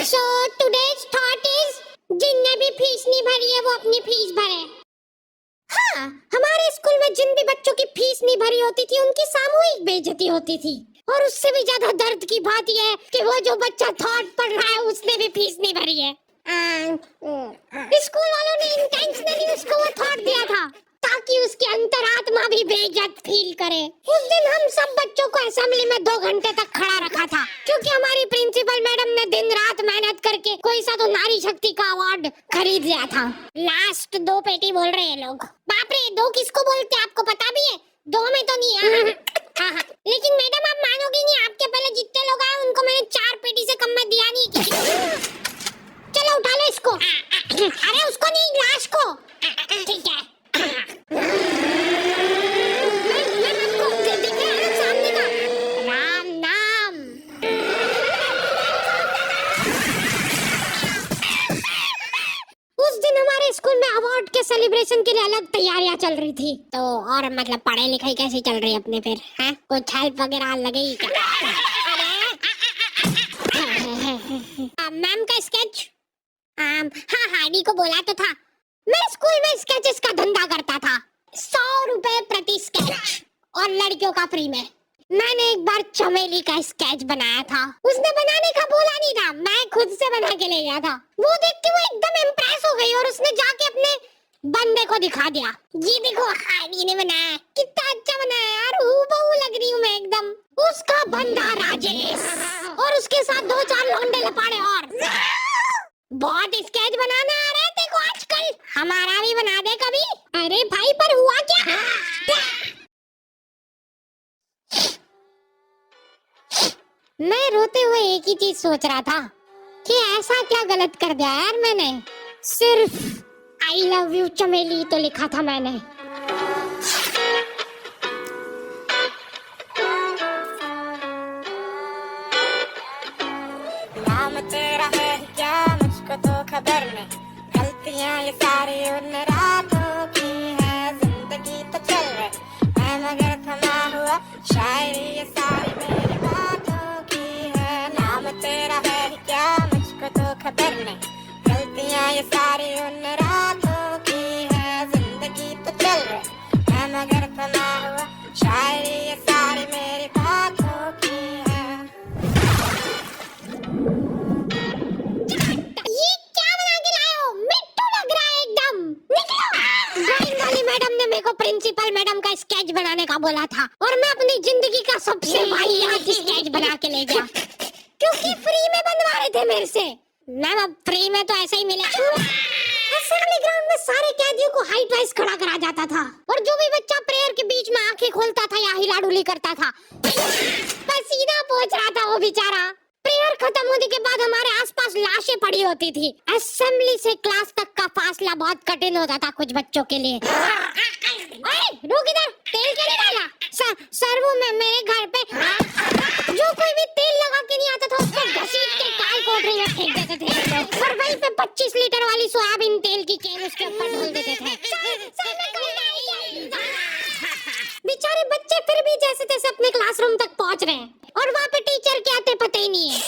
So today's thought is जिनने भी fees नहीं भरी है वो अपनी फीस भरे। हाँ, हमारे स्कूल में जिन भी बच्चों की फीस नहीं भरी होती थी उनकी सामूहिक बेइज्जती होती थी। और उससे भी ज्यादा दर्द की बात यह है कि वो जो बच्चा थॉट पढ़ रहा है उसने भी फीस नहीं भरी है। स्कूल वालों ने इंटेंशनली उसको वो थॉट दिया था ताकि उसकी अंतरात्मा भी बेइज्जत फील करे। उस दिन हम सब बच्चों को असेंबली में 2 घंटे तक खड़ा रखा था क्योंकि हमारी प्रिंसिपल मैडम ने दिन रात मेहनत करके कोई सा तो नारी शक्ति का अवार्ड खरीद लिया था। लास्ट 2 पेटी बोल रहे हैं लोग। बाप रे, 2 किसको बोलते हैं आपको पता भी है? 2 में तो नहीं है। हाँ। लेकिन मैडम आप मानोगी नहीं, आपके पहले जितने लोग आए उनको मैंने 4 पेटी से कम में दिया नहीं। चलो उठा लो इसको। अरे उसको नहीं, लाश को। ठीक है। राम नाम। उस दिन हमारे स्कूल में अवार्ड के सेलिब्रेशन के लिए अलग तैयारियां चल रही थी। तो और मतलब पढ़ाई लिखाई कैसी चल रही है अपने फिर? हैं? कुछ हेल्प वगैरह लगेगी क्या? मैम का स्केच? हाँ, डी को बोला तो था। मैं स्कूल में स्केचेस का धंधा करता था। 100 रुपए प्रति स्केच और लड़कियों का फ्री में। मैंने एक बार चमेली का स्केच बनाया था। उसने बनाने का बोला नहीं था, मैं खुद से बना के ले गया था। वो देख के वो एकदम इम्प्रेस हो गई और उसने जाके अपने बंदे को दिखा दिया। ये देखो हाइडी ने बनाया, कितना अच्छा बनाया यार, हूबहू लग रही हूँ मैं एकदम। उसका बंदा राजेश और उसके साथ 2-4 लौंडे लपाड़े और। बहुत स्केच बनाना आ रहा है तेरे को आजकल, हमारा भी बना दे कभी। अरे भाई पर हुआ क्या? मैं रोते हुए एक ही चीज सोच रहा था कि ऐसा क्या गलत कर दिया यार मैंने। सिर्फ आई लव यू चमेली तो लिखा था मैंने। नाम तेरा है क्या मुझको तो खबर नहीं, गलतियां ये सारी उन रातों की है, जिंदगी तो चल रही है मगर थमा हुआ, शायरी ये सारी मेरी बातों की है। नाम तेरा है क्या मुझको तो खबर नहीं, गलतियां ये सारी उन रातों की है, जिंदगी तो चल रही है मगर थमा हुआ, शायरी ये सारी मेरी बातों की है। प्रिंसिपल मैडम का स्केच बनाने का बोला था और मैं अपनी जिंदगी का सबसे वाहियात स्केच बना के ले गया क्योंकि फ्री में बनवा रहे थे मेरे से। मैम अब फ्री में तो ऐसा ही मिला। असेंबली ग्राउंड में सारे कैदियों को हाइट वाइज खड़ा करा जाता था और जो भी बच्चा प्रेयर के बीच में आंखें खोलता था या हिलाडुली करता था पसीना पोंछ रहा था वो बेचारा। प्रेयर खत्म होने के बाद हमारे आसपास लाशें पड़ी होती थी। असेंबली से क्लास तक का फासला बहुत कठिन होता था कुछ बच्चों के लिए। रुक इधर, तेल क्यों नहीं डाला? सर वो मेरे घर पे जो कोई भी तेल लगा के नहीं आता था उसको घसीट के काल कोठरी में फेंक देते थे और वहीं पे 25 लीटर वाली सोयाबीन तेल की केन उसके ऊपर ढोल देते थे। बेचारे बच्चे फिर भी जैसे तैसे अपने क्लासरूम तक पहुंच रहे हैं और वहाँ पे टीचर के आते पता ही नहीं है।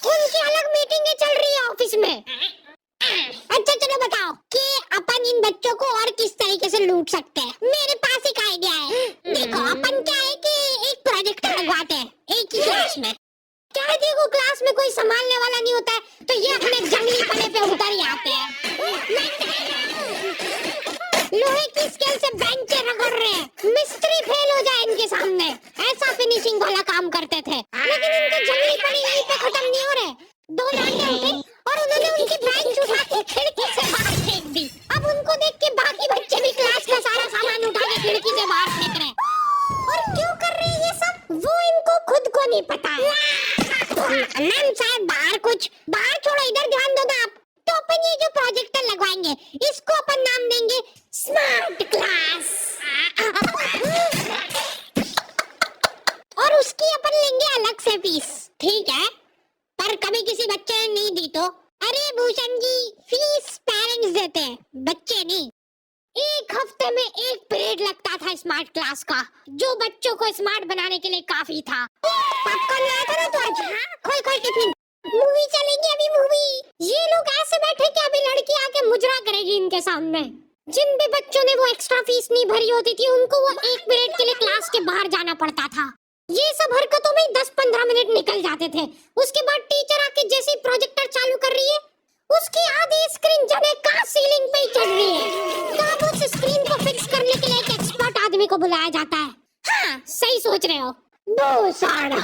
उनकी अलग मीटिंगें चल रही है ऑफिस में। अच्छा चलो बताओ कि अपन इन बच्चों को और किस तरीके से लूट सकते हैं। मेरे पास एक आइडिया है। देखो अपन क्या है कि एक प्रोजेक्टर लगवाते हैं एक ही क्लास में। क्या है, देखो क्लास में कोई संभालने वाला नहीं होता है तो ये अपने जंगली पने पे उतर ही आते हैं। लोहे की स्केल से बेंचें रगड़ रहे हैं, मिस्त्री फेल हो जाए इनके सामने, ऐसा फिनिशिंग वाला काम करते थे। लेकिन इनके जंगली पने यहीं पे खत्म नहीं हो रहे। 2 लौंडे उठे और उन्होंने उनकी बेंच उठा के खिड़की से बाहर फेंक दी। अब उनको देख के बाकी बच्चे भी क्लास का सारा सामान उठा के खिड़की से बाहर फेंक रहे हैं। और क्यों कर रहे हैं ये सब वो इनको खुद को नहीं पता है। मैम शायद बाहर छोड़ो, इधर ध्यान दो ना आप। तो अपन ये जो प्रोजेक्टर लगवाएंगे इसको अपन नाम देंगे स्मार्ट क्लास और उसकी अपन लेंगे अलग से फीस। ठीक है, पर कभी किसी बच्चे ने नहीं दी तो? अरे भूषण जी, फीस पेरेंट्स देते हैं, बच्चे नहीं। 1 हफ्ते में 1 पीरियड लगता था स्मार्ट क्लास का, जो बच्चों को स्मार्ट बनाने के लिए काफी था। पॉपकॉर्न लाया था ना तो आज? हाँ, खोल खोल टिफिन। मूवी चलेगी अभी मूवी। ये लोग ऐसे बैठे कि अभी लड़की आके मुजरा करेगी इनके सामने। जिन भी बच्चों ने वो एक्स्ट्रा फीस नहीं भरी होती थी उनको वो 1 मिनट के लिए क्लास के बाहर जाना पड़ता था। ये सब हरकतों में 10-15 मिनट निकल जाते थे। उसके बाद टीचर आके जैसे ही प्रोजेक्टर चालू कर रही है उसकी आधी स्क्रीन जने का सीलिंग पे ही चढ़ रही है। तो अब उस स्क्रीन को फिक्स करने के लिए एक एक्सपर्ट आदमी को बुलाया जाता है। हाँ सही सोच रहे हो। साड़ा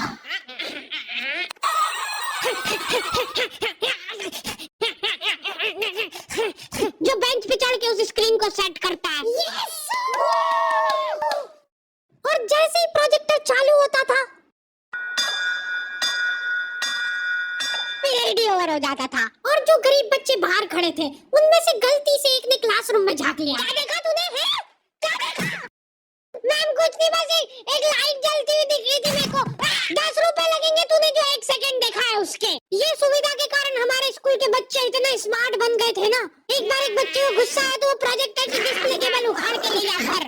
जो बेंच पे चढ़ के उस स्क्रीन को सेट करता है। और जैसे ही प्रोजेक्टर चालू होता था पीरियड ओवर हो जाता था और जो गरीब बच्चे बाहर खड़े थे उनमें से गलती से एक ने क्लासरूम में झांक लिया। क्या देखा तूने? है क्या देखा? मैम कुछ नहीं, बस एक लाइट जलती हुई दिख रही थी मेरे को। 10 रुपए लगेंगे तूने जो 1 सेकंड देखा है उसके। ये सुविधा के कारण हमारे स्कूल के बच्चे इतना स्मार्ट बन गए थे ना, एक बार एक बच्चे को गुस्सा आया तो वो प्रोजेक्टर की डिस्प्ले केबल उखाड़ के ले गया घर।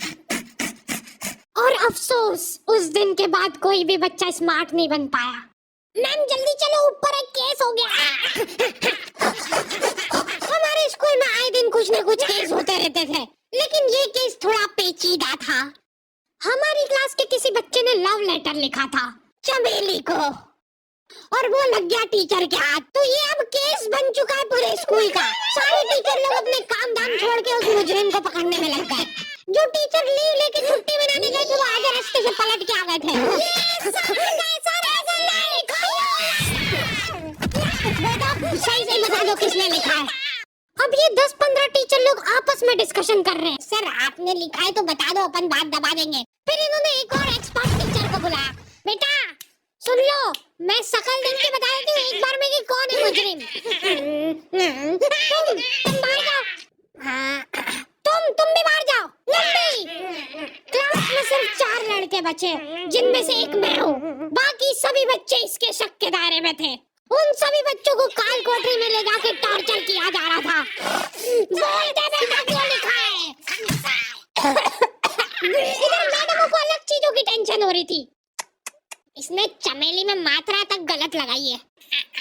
और अफसोस उस दिन के बाद कोई भी बच्चा स्मार्ट नहीं बन पाया। मैम जल्दी चलो, ऊपर एक केस हो गया। हमारे स्कूल में आए दिन कुछ न कुछ केस होते रहते थे, लेकिन ये केस थोड़ा पेचीदा था। हमारी क्लास के किसी बच्चे ने लव लेटर लिखा था चमेली को और वो लग गया टीचर के हाथ। तो ये अब केस बन चुका है पूरे स्कूल का। सारे टीचर लोग अपने काम धाम छोड़ के उस मुजरिम को पकड़ने में लग गए। जो टीचर लीव लेके छुट्टी मनाने गए थे वो आगे रास्ते से पलट के आ गए थे। सही से बता दो किसने लिखा है। अब ये 10-15 टीचर लोग आपस में डिस्कशन कर रहे हैं। सर आपने लिखा है तो बता दो, अपन बात दबा देंगे। फिर इन्होंने एक और एक्सपर्ट टीचर को बुलाया। बेटा सुन लो, मैं शकल देख के बता देती हूँ एक बार में कि कौन है मुजरिम। तुम बाहर जाओ। हाँ तुम भी बाहर जाओ। क्लास में सिर्फ 4 लड़के बचे जिनमें से एक मैं हूँ। बाकी सभी बच्चे इसके शक के दायरे में थे। उन सभी बच्चों को काल कोठरी में ले जाके टॉर्चर किया जा रहा था। बोल दे बेटा क्यों लिखा है। इधर मैडमों को अलग चीजों की टेंशन हो रही थी। इसने चमेली में मात्रा तक गलत लगाई है।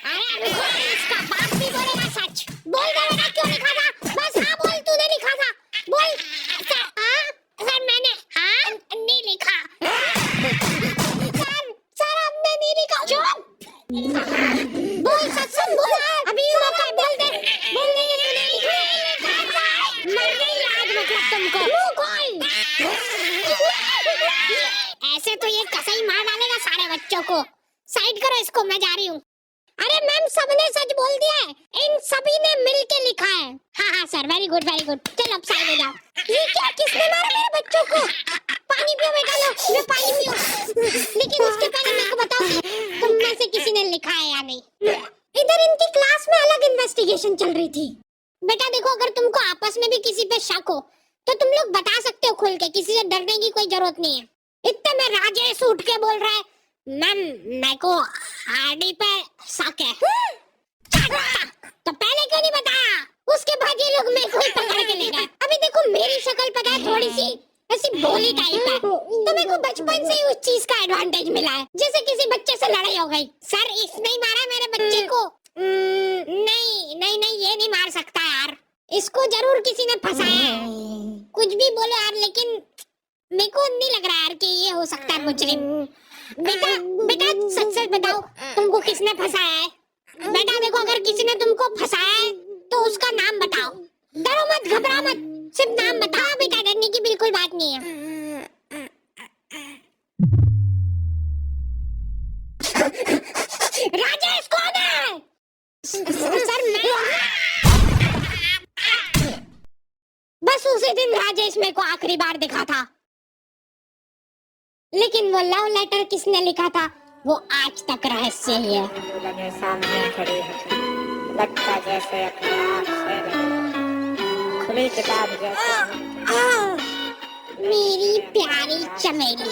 अरे इसका बाप भी बोलेगा सच। बोल दे बेटा क्यों लिखा था। बस हाँ बोल, तूने लिखा था। बोल। सर मैंने नहीं लिखा। सर हमने नहीं लिखा। चुप। बोल सच बोल। अभी मौका है, बोल दे। बोल देंगे तूने लिखा। मर गई आज मतलब तुमको। मुंह खोल। ऐसे तो ये कसाई मार डालेगा सारे बच्चों को। साइड करो इसको, मैं जा रही हूँ। अरे मैम सबने सच बोल दिया है। इन सभी ने मिलके लिखा है। हाँ sir, very good very good. चलो अब साइड हो जाओ। ये क्या, किसने मारा मेरे बच्चों को? पानी पियो बेटा, लो पानी पियो। लेकिन उसके पहले मेरे को बताओ तुम में से किसी ने लिखा है या नहीं। इधर इनकी क्लास में अलग इन्वेस्टिगेशन चल रही थी। बेटा देखो, अगर तुमको आपस में भी किसी पे शक हो तो तुम लोग बता सकते हो खुल के, किसी से डरने की कोई जरूरत नहीं है। इतने में राजेश उठ के बोल रहा है, मैम मेरे को हार्डी पे शक है। तो पहले क्यों नहीं बताया? उसके बाद ये लोग मेरे को ही पकड़ के ले गए। अभी देखो मेरी शक्ल पता है थोड़ी सी ऐसी भोली टाइप है, तो मेरे को बचपन से ही उस चीज का एडवांटेज मिला है। जैसे किसी बच्चे से लड़ाई हो गई, सर इसने ही मारा मेरे बच्चे को। नहीं ये नहीं मार सकता यार, इसको जरूर किसी ने फंसाया है। कुछ भी बोलो यार, लेकिन मेरे को नहीं लग रहा यार कि ये हो सकता है मुजरिम। बेटा सच बताओ तुमको किसने फंसाया है? बेटा देखो, अगर किसी ने तुमको फंसाया है तो उसका नाम बताओ। डरो मत, घबराओ मत, सिर्फ नाम बताओ। बेटा डरने की बिल्कुल बात नहीं है। राजेश कौन है? सर मैं। बस उसी दिन राजेश मेरे को आखिरी बार दिखा था, लेकिन वो लव लेटर किसने लिखा था वो आज तक रहस्य ही है। लगे सामने खड़ी है, लगता जैसे अपने आप से खुली किताब जैसे। मेरी प्यारी चमेली।